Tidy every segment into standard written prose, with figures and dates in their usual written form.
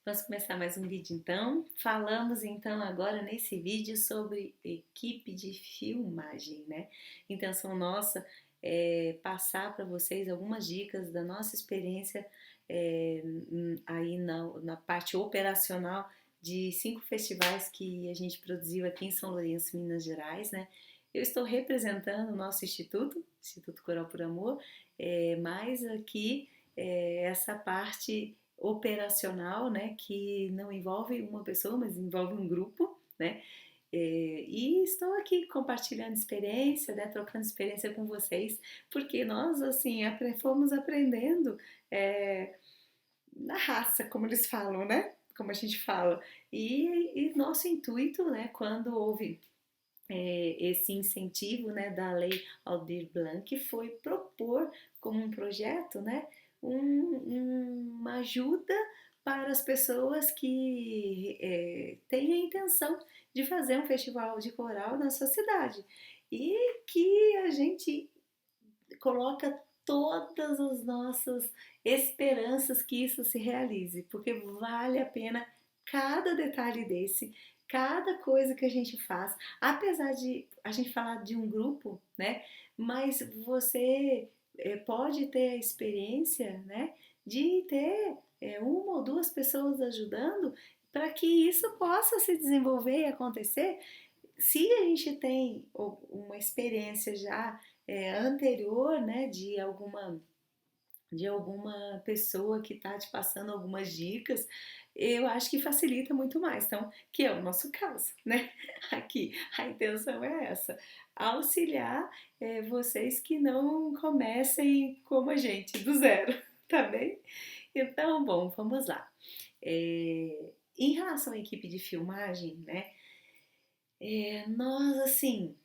Vamos começar mais um vídeo então. Falamos então agora nesse vídeo sobre equipe de filmagem, né? Intenção nossa é passar para vocês algumas dicas da nossa experiência aí na parte operacional de 5 festivais que a gente produziu aqui em São Lourenço, Minas Gerais, né? Eu estou representando o nosso instituto, Instituto Coral por Amor, mas aqui essa parte operacional, né, que não envolve uma pessoa, mas envolve um grupo, né, e estou aqui compartilhando experiência, né, trocando experiência com vocês, porque nós, assim, fomos aprendendo é, na raça, como eles falam, né, como a gente fala, e nosso intuito, né, quando houve esse incentivo, né, da Lei Aldir Blanc foi propor como um projeto, né, uma ajuda para as pessoas que têm a intenção de fazer um festival de coral na sua cidade e que a gente coloca todas as nossas esperanças que isso se realize, porque vale a pena cada detalhe desse, cada coisa que a gente faz, apesar de a gente falar de um grupo, né? Mas você pode ter a experiência, né? De ter uma ou duas pessoas ajudando para que isso possa se desenvolver e acontecer. Se a gente tem uma experiência já anterior, né, de alguma pessoa que está te passando algumas dicas, eu acho que facilita muito mais. Então, que é o nosso caso, né? Aqui, a intenção é essa: auxiliar vocês que não comecem como a gente, do zero, tá bem? Então, bom, vamos lá. Em relação à equipe de filmagem, né? Nós, assim,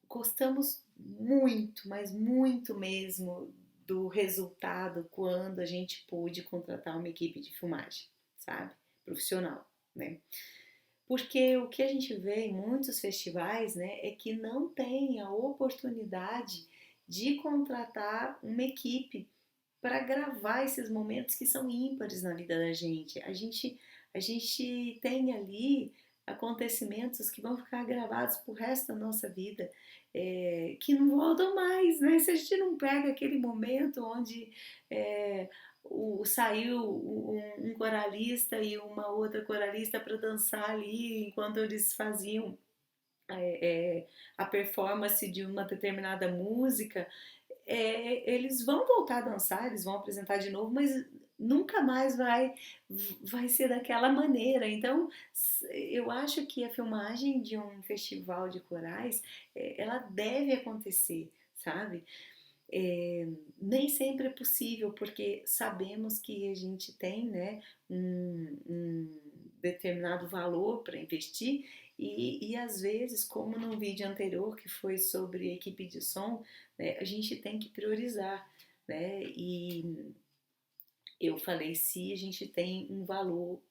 gostamos muito, mas muito mesmo do resultado quando a gente pôde contratar uma equipe de filmagem, sabe? Profissional, né? Porque o que a gente vê em muitos festivais, né, é que não tem a oportunidade de contratar uma equipe para gravar esses momentos que são ímpares na vida da gente. A gente tem ali acontecimentos que vão ficar gravados pro resto da nossa vida, que não voltam mais, né? Se a gente não pega aquele momento onde saiu um coralista e uma outra coralista para dançar ali enquanto eles faziam a performance de uma determinada música, eles vão voltar a dançar, eles vão apresentar de novo, mas nunca mais vai ser daquela maneira. Então, eu acho que a filmagem de um festival de corais, ela deve acontecer, sabe? Nem sempre é possível, porque sabemos que a gente tem, né, um determinado valor para investir e às vezes, como no vídeo anterior que foi sobre equipe de som, né, a gente tem que priorizar, né? E eu falei, se a gente tem um valor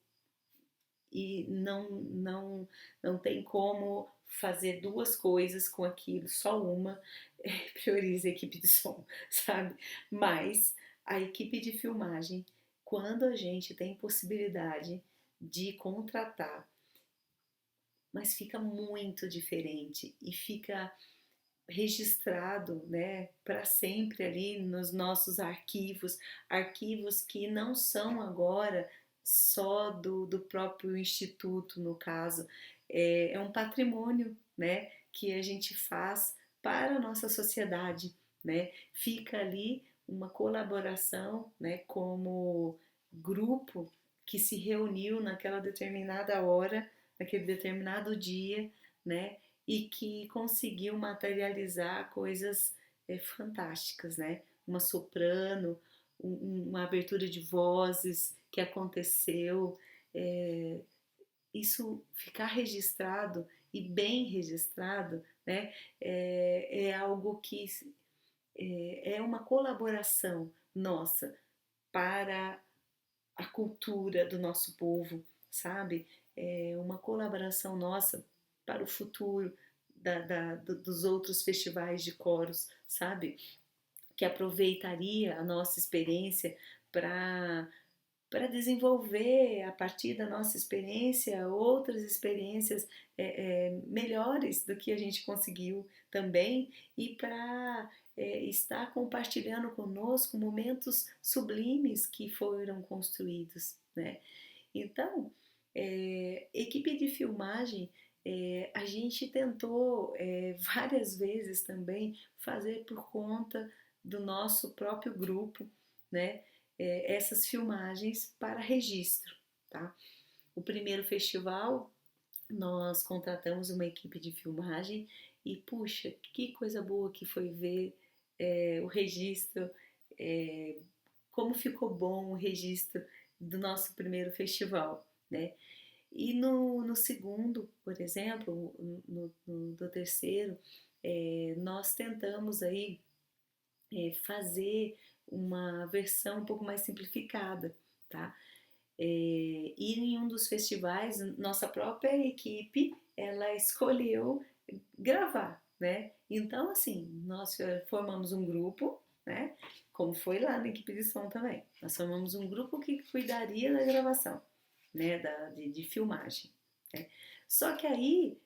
e não tem como fazer duas coisas com aquilo, só uma, prioriza a equipe de som, sabe? Mas a equipe de filmagem, quando a gente tem possibilidade de contratar, mas fica muito diferente e fica registrado, né, para sempre ali nos nossos arquivos, arquivos que não são agora só do próprio instituto, no caso, é um patrimônio, né, que a gente faz para a nossa sociedade, né, fica ali uma colaboração, né, como grupo que se reuniu naquela determinada hora, naquele determinado dia, né, e que conseguiu materializar coisas fantásticas, né? Uma soprano, uma abertura de vozes que aconteceu, é, isso ficar registrado e bem registrado, né? É algo que é uma colaboração nossa para a cultura do nosso povo, sabe? É uma colaboração nossa para o futuro dos outros festivais de coros, sabe? Que aproveitaria a nossa experiência para para desenvolver a partir da nossa experiência outras experiências melhores do que a gente conseguiu também e para estar compartilhando conosco momentos sublimes que foram construídos, né? Então, equipe de filmagem, a gente tentou várias vezes também fazer por conta do nosso próprio grupo, né? Essas filmagens para registro, tá? O primeiro festival nós contratamos uma equipe de filmagem e puxa, que coisa boa que foi ver o registro, é, como ficou bom o registro do nosso primeiro festival, né? E no segundo, por exemplo, no terceiro, nós tentamos aí fazer uma versão um pouco mais simplificada, tá? E em um dos festivais, nossa própria equipe, ela escolheu gravar, né? Então, assim, nós formamos um grupo, né? Como foi lá na equipe de som também. Nós formamos um grupo que cuidaria da gravação, né? De filmagem, né? Só que aí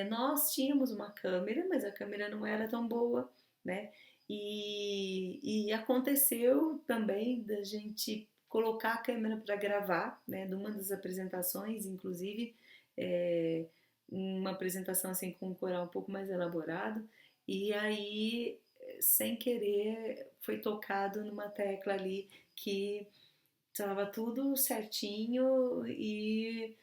nós tínhamos uma câmera, mas a câmera não era tão boa, né? E aconteceu também da gente colocar a câmera para gravar, né? Numa das apresentações, inclusive, é, uma apresentação assim com um coral um pouco mais elaborado, e aí, sem querer, foi tocado numa tecla ali que estava tudo certinho e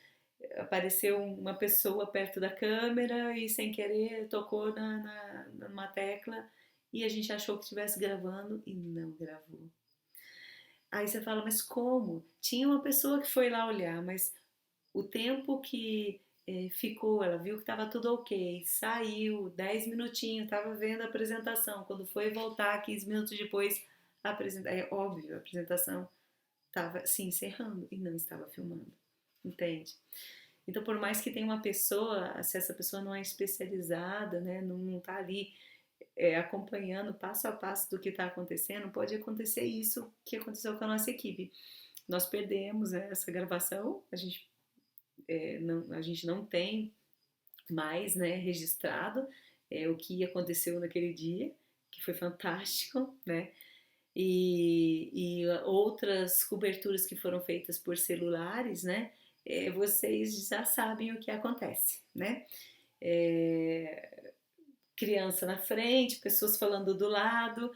apareceu uma pessoa perto da câmera e sem querer tocou numa tecla e a gente achou que estivesse gravando e não gravou. Aí você fala, mas como? Tinha uma pessoa que foi lá olhar, mas o tempo que ficou, ela viu que estava tudo ok, saiu, 10 minutinhos, estava vendo a apresentação. Quando foi voltar, 15 minutos depois, é óbvio, a apresentação estava se encerrando e não estava filmando, entende? Então, por mais que tenha uma pessoa, se essa pessoa não é especializada, né, não está ali acompanhando passo a passo do que está acontecendo, pode acontecer isso que aconteceu com a nossa equipe. Nós perdemos essa gravação, a gente não tem mais, né, registrado o que aconteceu naquele dia, que foi fantástico, né? E outras coberturas que foram feitas por celulares, né? Vocês já sabem o que acontece, né? É, criança na frente, pessoas falando do lado,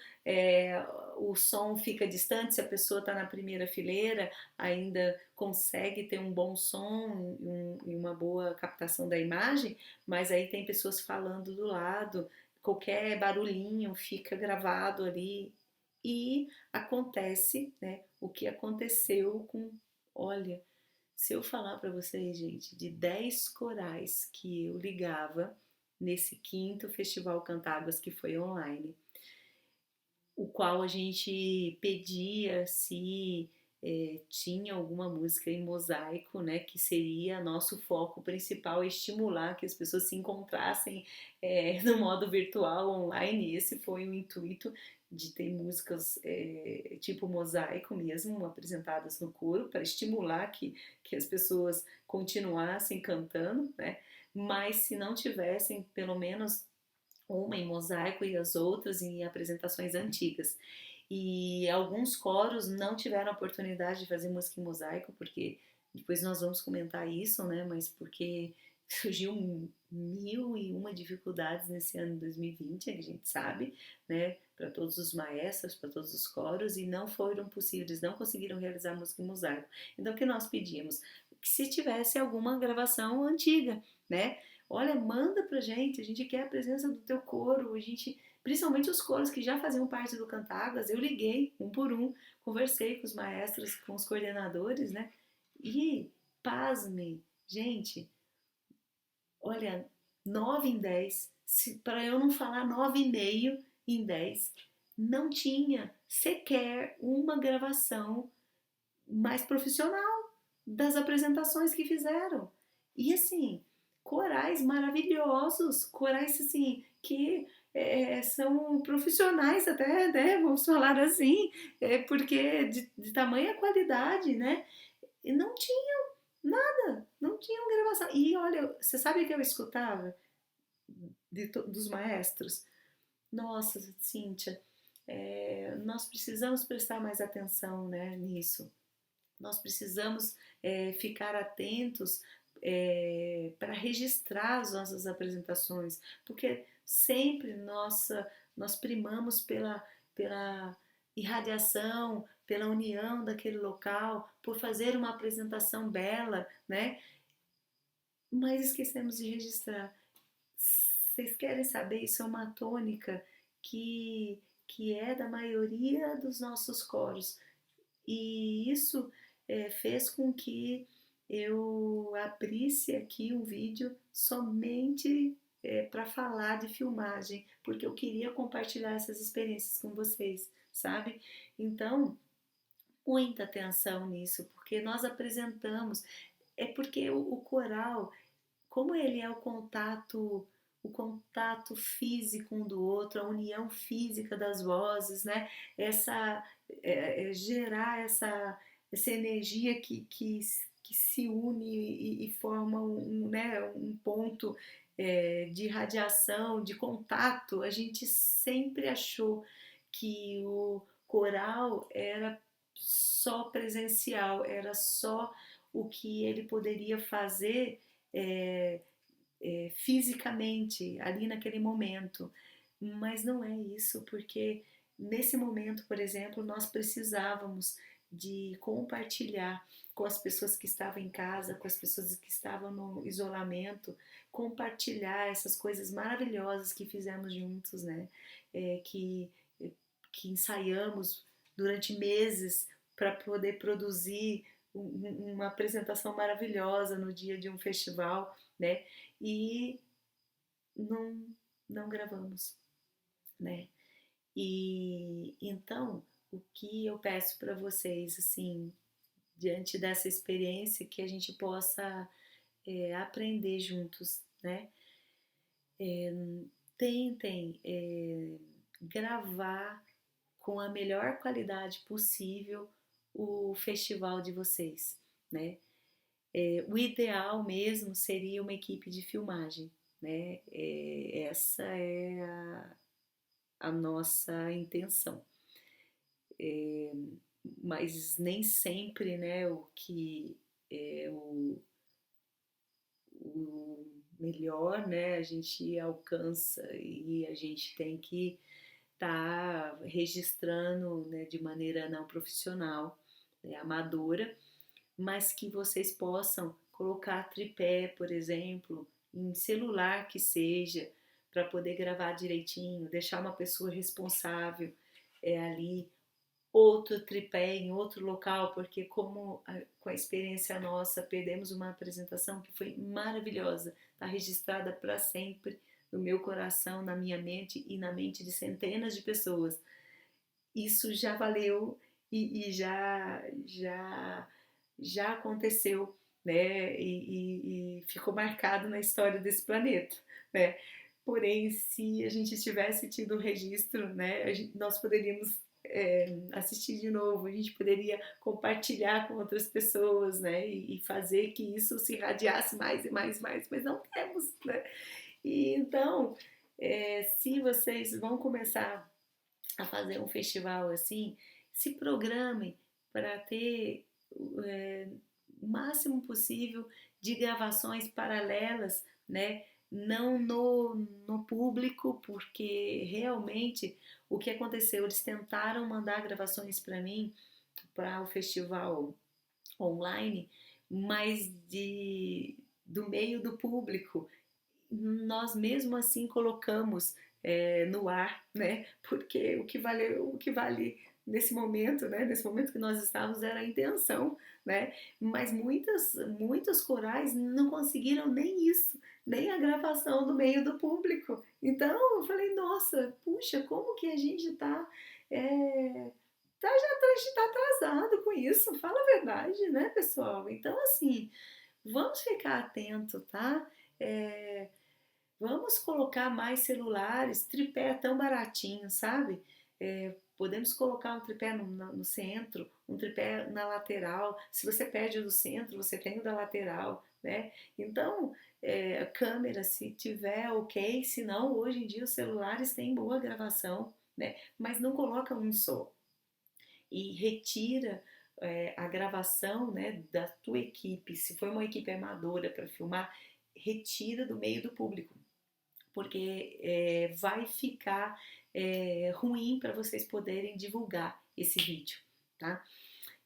o som fica distante, se a pessoa está na primeira fileira, ainda consegue ter um bom som e uma boa captação da imagem, mas aí tem pessoas falando do lado, qualquer barulhinho fica gravado ali e acontece, né, o que aconteceu com, olha, se eu falar para vocês, gente, de 10 corais que eu ligava nesse quinto Festival Cantáguas que foi online, o qual a gente pedia se tinha alguma música em mosaico, né, que seria nosso foco principal, estimular que as pessoas se encontrassem no modo virtual, online. Esse foi o intuito de ter músicas tipo mosaico mesmo, apresentadas no coro, para estimular que as pessoas continuassem cantando, né? Mas se não tivessem, pelo menos uma em mosaico e as outras em apresentações antigas. E alguns coros não tiveram a oportunidade de fazer música em mosaico, porque depois nós vamos comentar isso, né? Mas porque surgiu mil e uma dificuldades nesse ano de 2020, a gente sabe, né? Para todos os maestros, para todos os coros, e não foram possíveis, não conseguiram realizar música em mosaico. Então, o que nós pedimos? Que se tivesse alguma gravação antiga, né? Olha, manda pra gente, a gente quer a presença do teu coro, a gente, principalmente os coros que já faziam parte do Cantagas, eu liguei um por um, conversei com os maestros, com os coordenadores, né? E, pasmem, gente, olha, 9 em 10, para eu não falar 9,5 em 10, não tinha sequer uma gravação mais profissional das apresentações que fizeram. E assim, corais maravilhosos, corais assim que são profissionais até, né, vamos falar assim, porque de tamanha qualidade, né? E não tinham nada, não tinham gravação. E olha, você sabe que eu escutava dos maestros? Nossa, Cíntia, nós precisamos prestar mais atenção, né, nisso. Nós precisamos ficar atentos para registrar as nossas apresentações, porque sempre nós primamos pela irradiação, pela união daquele local, por fazer uma apresentação bela, né? Mas esquecemos de registrar. Vocês querem saber? Isso é uma tônica que é da maioria dos nossos coros. E isso fez com que eu abrisse aqui um vídeo somente para falar de filmagem, porque eu queria compartilhar essas experiências com vocês, sabe? Então, muita atenção nisso, porque nós apresentamos, porque o coral, como ele é o contato físico um do outro, a união física das vozes, né? Essa gerar essa energia que se une e forma né, um ponto de radiação, de contato. A gente sempre achou que o coral era só presencial, era só o que ele poderia fazer é, fisicamente ali naquele momento. Mas não é isso, porque nesse momento, por exemplo, nós precisávamos de compartilhar com as pessoas que estavam em casa, com as pessoas que estavam no isolamento, compartilhar essas coisas maravilhosas que fizemos juntos, né? É, que ensaiamos durante meses para poder produzir uma apresentação maravilhosa no dia de um festival, né? E não, não gravamos, né? E então, o que eu peço para vocês, assim, diante dessa experiência, que a gente possa aprender juntos, né? Tentem gravar com a melhor qualidade possível o festival de vocês, né? O ideal mesmo seria uma equipe de filmagem, né? Essa é a nossa intenção. Mas nem sempre, né, o que é o melhor, né, a gente alcança e a gente tem que estar registrando, né, de maneira não profissional, né, amadora, mas que vocês possam colocar tripé, por exemplo, em celular que seja, para poder gravar direitinho, deixar uma pessoa responsável ali, outro tripé em outro local, porque com a experiência nossa perdemos uma apresentação que foi maravilhosa, está registrada para sempre no meu coração, na minha mente e na mente de centenas de pessoas. Isso já valeu e já aconteceu, né? E ficou marcado na história desse planeta, né? Porém, se a gente tivesse tido o registro, né, nós poderíamos assistir de novo, a gente poderia compartilhar com outras pessoas, né, e fazer que isso se irradiasse mais e mais e mais, mas não temos, né? E então, se vocês vão começar a fazer um festival assim, se programem para ter o máximo possível de gravações paralelas, né? Não no público, porque realmente o que aconteceu, eles tentaram mandar gravações para mim, para o festival online, mas do meio do público, nós mesmo assim colocamos no ar, né? Porque o que vale nesse momento, né? Nesse momento que nós estávamos era a intenção, né? Mas muitos corais não conseguiram nem isso, nem a gravação do meio do público. Então eu falei, nossa, puxa, como que a gente a gente tá atrasado com isso, fala a verdade, né, pessoal? Então, assim, vamos ficar atento, tá? É, Vamos colocar mais celulares, tripé é tão baratinho, sabe? Podemos colocar um tripé no centro, um tripé na lateral. Se você perde o do centro, você tem o da lateral, né? Então, a câmera, se tiver ok, se não, hoje em dia os celulares têm boa gravação, né? Mas não coloca um só. E retira a gravação, né, da tua equipe. Se for uma equipe amadora para filmar, retira do meio do público, porque vai ficar ruim para vocês poderem divulgar esse vídeo, tá?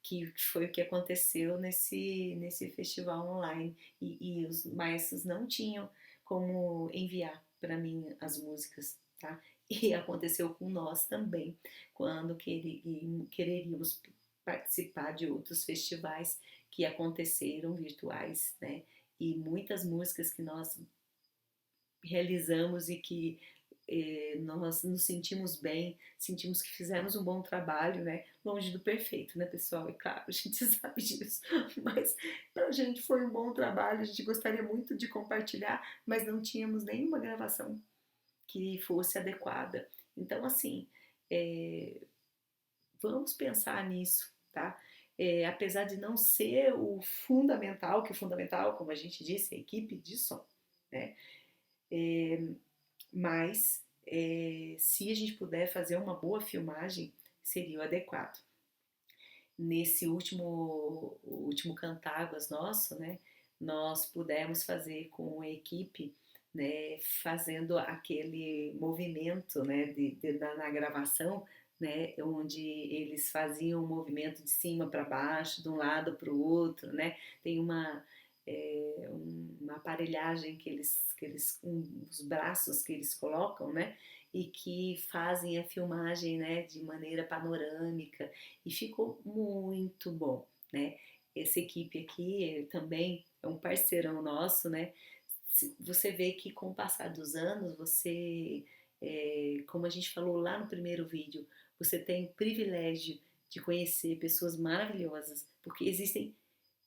Que foi o que aconteceu nesse festival online. E os maestros não tinham como enviar para mim as músicas, tá? E aconteceu com nós também, quando quereríamos participar de outros festivais que aconteceram virtuais, né? E muitas músicas que nós realizamos e que nós nos sentimos bem, sentimos que fizemos um bom trabalho, né? Longe do perfeito, né, pessoal? É claro, a gente sabe disso, mas pra gente foi um bom trabalho, a gente gostaria muito de compartilhar, mas não tínhamos nenhuma gravação que fosse adequada. Então, assim, é, vamos pensar nisso, tá? Apesar de não ser o fundamental, que o fundamental, como a gente disse, é a equipe de som, né? Mas se a gente puder fazer uma boa filmagem, seria o adequado. Nesse último Cantáguas nosso, né, nós pudemos fazer com a equipe, né, fazendo aquele movimento, né, na gravação, né, onde eles faziam um movimento de cima para baixo, de um lado para o outro, né, tem uma aparelhagem os braços que eles colocam, né, e que fazem a filmagem, né, de maneira panorâmica, e ficou muito bom, né? Essa equipe aqui também é um parceirão nosso, né? Você vê que com o passar dos anos, como a gente falou lá no primeiro vídeo, você tem o privilégio de conhecer pessoas maravilhosas, porque existem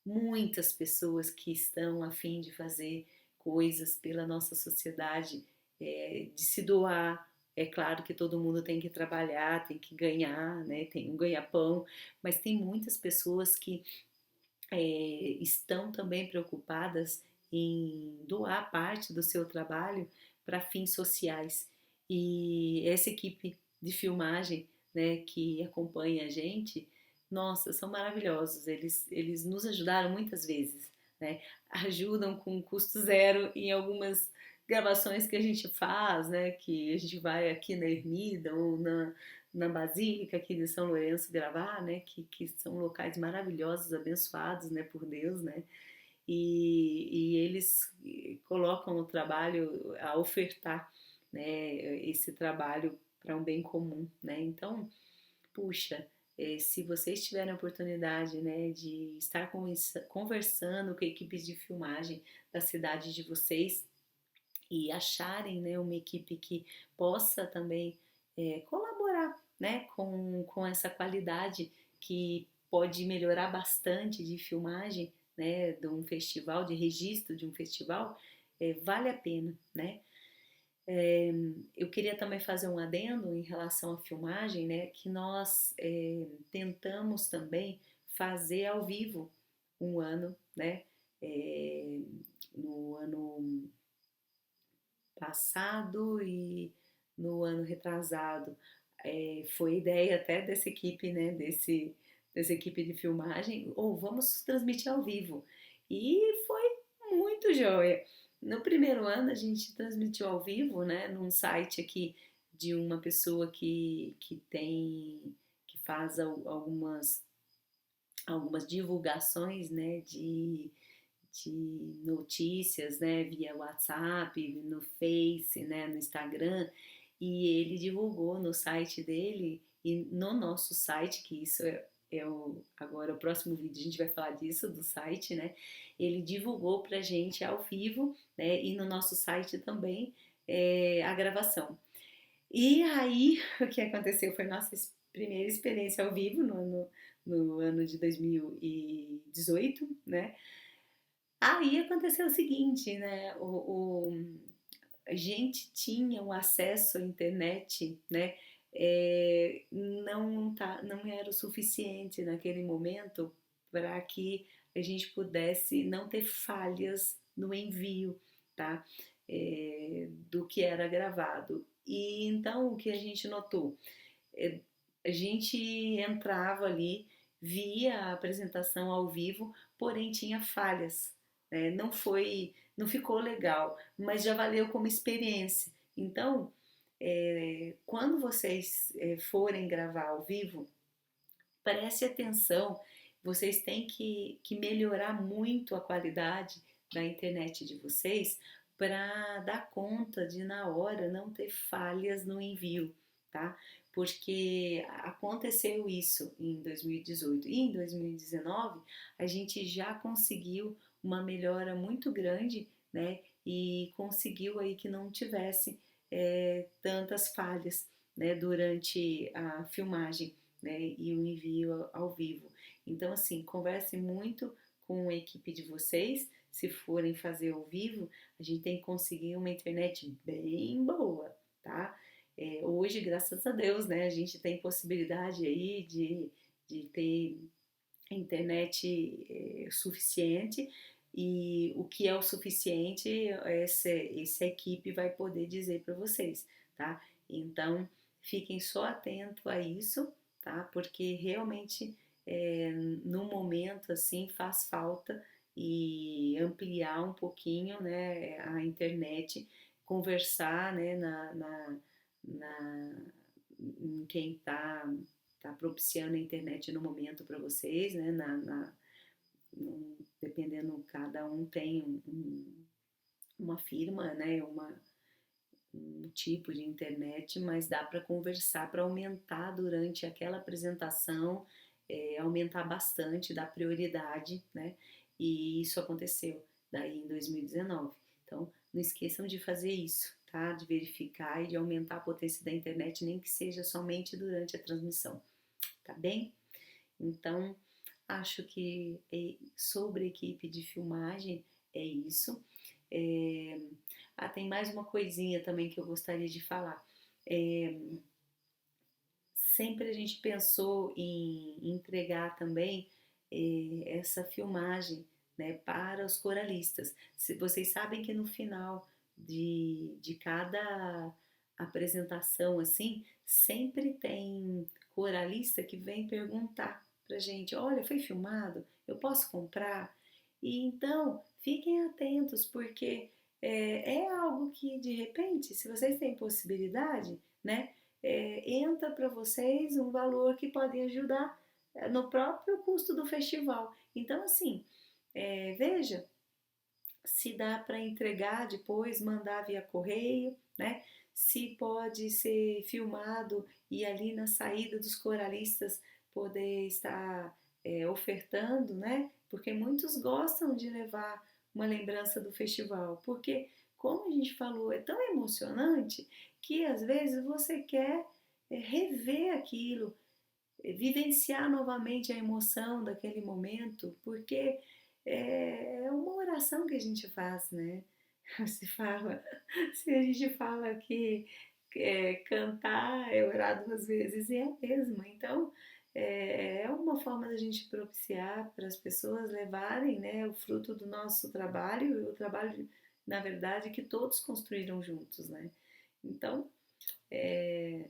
muitas pessoas que estão a fim de fazer coisas pela nossa sociedade, de se doar. É claro que todo mundo tem que trabalhar, tem que ganhar, né? Tem um ganha-pão, mas tem muitas pessoas que estão também preocupadas em doar parte do seu trabalho para fins sociais. E essa equipe de filmagem, né, que acompanha a gente, nossa, são maravilhosos. Eles nos ajudaram muitas vezes, né? Ajudam com custo zero em algumas gravações que a gente faz, né? Que a gente vai aqui na Ermida ou na Basílica aqui de São Lourenço gravar, né? Que são locais maravilhosos, abençoados, né? Por Deus, né? E eles colocam o trabalho a ofertar, né? Esse trabalho para um bem comum, né? Então, puxa, se vocês tiverem a oportunidade, né, de estar conversando com equipes de filmagem da cidade de vocês e acharem, né, uma equipe que possa também colaborar, né, com essa qualidade que pode melhorar bastante de filmagem, né, de um festival, de registro de um festival, vale a pena, né? Eu queria também fazer um adendo em relação à filmagem, né, que nós tentamos também fazer ao vivo um ano, né, é, no ano passado e no ano retrasado. Foi ideia até dessa equipe, né, dessa equipe de filmagem, ou vamos transmitir ao vivo. E foi muito joia. No primeiro ano a gente transmitiu ao vivo, né, num site aqui de uma pessoa que faz algumas divulgações, né, de notícias, né, via WhatsApp, no Face, né, no Instagram, e ele divulgou no site dele e no nosso site, que isso agora o próximo vídeo a gente vai falar disso, do site, né, ele divulgou pra gente ao vivo, né, e no nosso site também a gravação. E aí, o que aconteceu foi nossa primeira experiência ao vivo no ano de 2018, né? Aí aconteceu o seguinte, né? a gente tinha o acesso à internet, né? Não era o suficiente naquele momento para que a gente pudesse não ter falhas no envio, tá? Do que era gravado. E então o que a gente notou? É, a gente entrava ali, via a apresentação ao vivo, porém tinha falhas, né? Não ficou legal, mas já valeu como experiência. Então, quando vocês forem gravar ao vivo, preste atenção, vocês têm que melhorar muito a qualidade da internet de vocês para dar conta de na hora não ter falhas no envio, tá? Porque aconteceu isso em 2018 e em 2019 a gente já conseguiu uma melhora muito grande, né? E conseguiu aí que não tivesse tantas falhas, né, durante a filmagem, né, e o envio ao vivo. Então, assim, converse muito com a equipe de vocês. Se forem fazer ao vivo, a gente tem que conseguir uma internet bem boa, tá? Hoje, graças a Deus, né, a gente tem possibilidade aí de ter internet suficiente. E o que é o suficiente, essa equipe vai poder dizer para vocês, tá? Então, fiquem só atentos a isso, tá? Porque realmente no momento assim faz falta e ampliar um pouquinho, né, a internet, conversar, né, na em quem tá propiciando a internet no momento para vocês, né, dependendo, cada um tem uma firma, né, um tipo de internet, mas dá para conversar para aumentar durante aquela apresentação, aumentar bastante, dar prioridade, né? E isso aconteceu daí em 2019. Então, não esqueçam de fazer isso, tá? De verificar e de aumentar a potência da internet, nem que seja somente durante a transmissão, tá bem? Então, acho que sobre a equipe de filmagem é isso. É, tem mais uma coisinha também que eu gostaria de falar. É, Sempre a gente pensou em entregar também essa filmagem, né, para os coralistas. Vocês sabem que no final de cada apresentação assim, sempre tem coralista que vem perguntar pra gente: olha, foi filmado? Eu posso comprar? E então fiquem atentos, porque é algo que de repente, se vocês têm possibilidade, né? Entra para vocês um valor que pode ajudar no próprio custo do festival. Então, assim, veja se dá para entregar depois, mandar via correio, né? Se pode ser filmado e ali na saída dos coralistas poder estar ofertando, né? Porque muitos gostam de levar uma lembrança do festival, porque como a gente falou, é tão emocionante que às vezes você quer rever aquilo, vivenciar novamente a emoção daquele momento, porque é uma oração que a gente faz, né? Se fala, se a gente fala que cantar é orar duas vezes, e é mesmo. Então, é uma forma da gente propiciar para as pessoas levarem, né, o fruto do nosso trabalho, e o trabalho, na verdade, que todos construíram juntos, né? Então, é,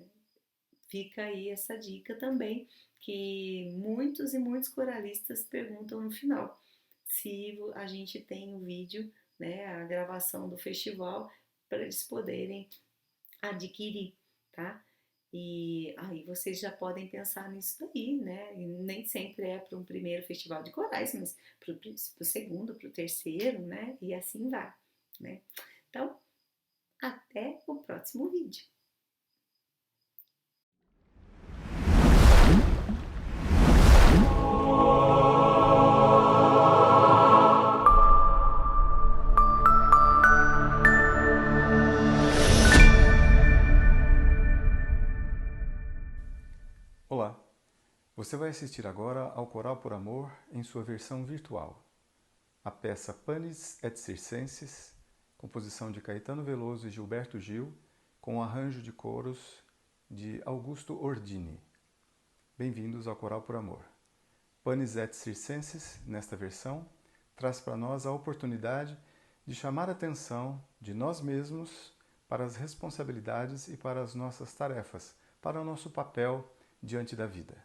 fica aí essa dica também, que muitos e muitos coralistas perguntam no final se a gente tem o vídeo, né, a gravação do festival, para eles poderem adquirir, tá? E aí vocês já podem pensar nisso daí, né? E nem sempre é para um primeiro festival de corais, mas para o segundo, para o terceiro, né? E assim vai, né? Então, até o próximo vídeo. Olá, você vai assistir agora ao Coral por Amor em sua versão virtual. A peça Panis et Circenses, composição de Caetano Veloso e Gilberto Gil, com arranjo de coros de Augusto Ordini. Bem-vindos ao Coral por Amor. Panis et Circenses, nesta versão, traz para nós a oportunidade de chamar a atenção de nós mesmos para as responsabilidades e para as nossas tarefas, para o nosso papel diante da vida.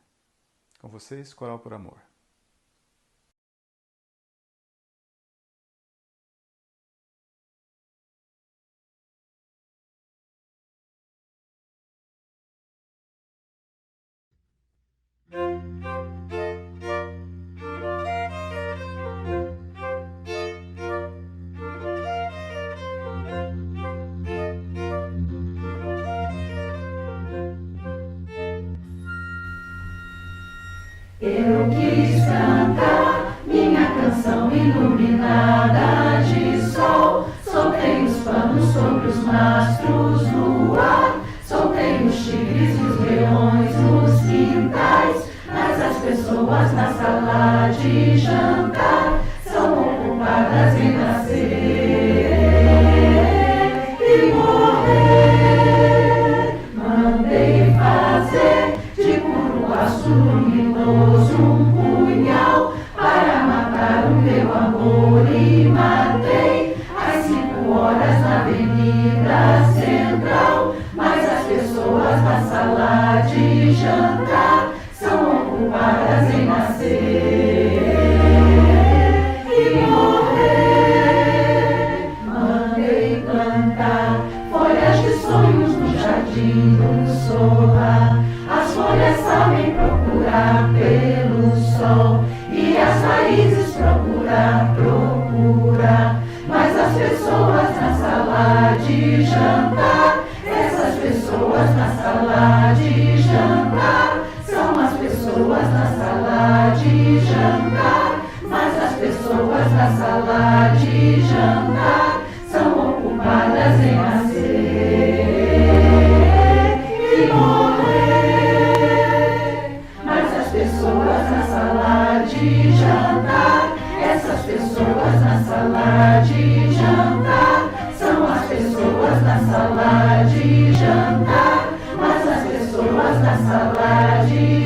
Com vocês, Coral por Amor. Eu quis cantar minha canção iluminada de sol. Soltei os panos sobre os mastros no ar. Soltei os tigres e os leões nos quintais. Mas as pessoas na sala de jantar são ocupadas em nascer e morrer. Mandei fazer de puro aço luminoso um punhal para matar o meu amor e matei às 5 horas na Avenida Central. Mas as pessoas na sala de jantar são ocupadas em nascer e morrer. Mandei plantar folhas de sonhos no jardim do solar. As folhas sabem procurar pelo sol e as raízes procurar. Mas as pessoas na sala de jantar, essas pessoas na sala de jantar, são as pessoas na sala de jantar. Mas as pessoas na sala de jantar são ocupadas em nascer e morrer. Mas as pessoas na sala de jantar, essas pessoas na sala de jantar, são as pessoas na sala de jantar. Mas as pessoas na sala de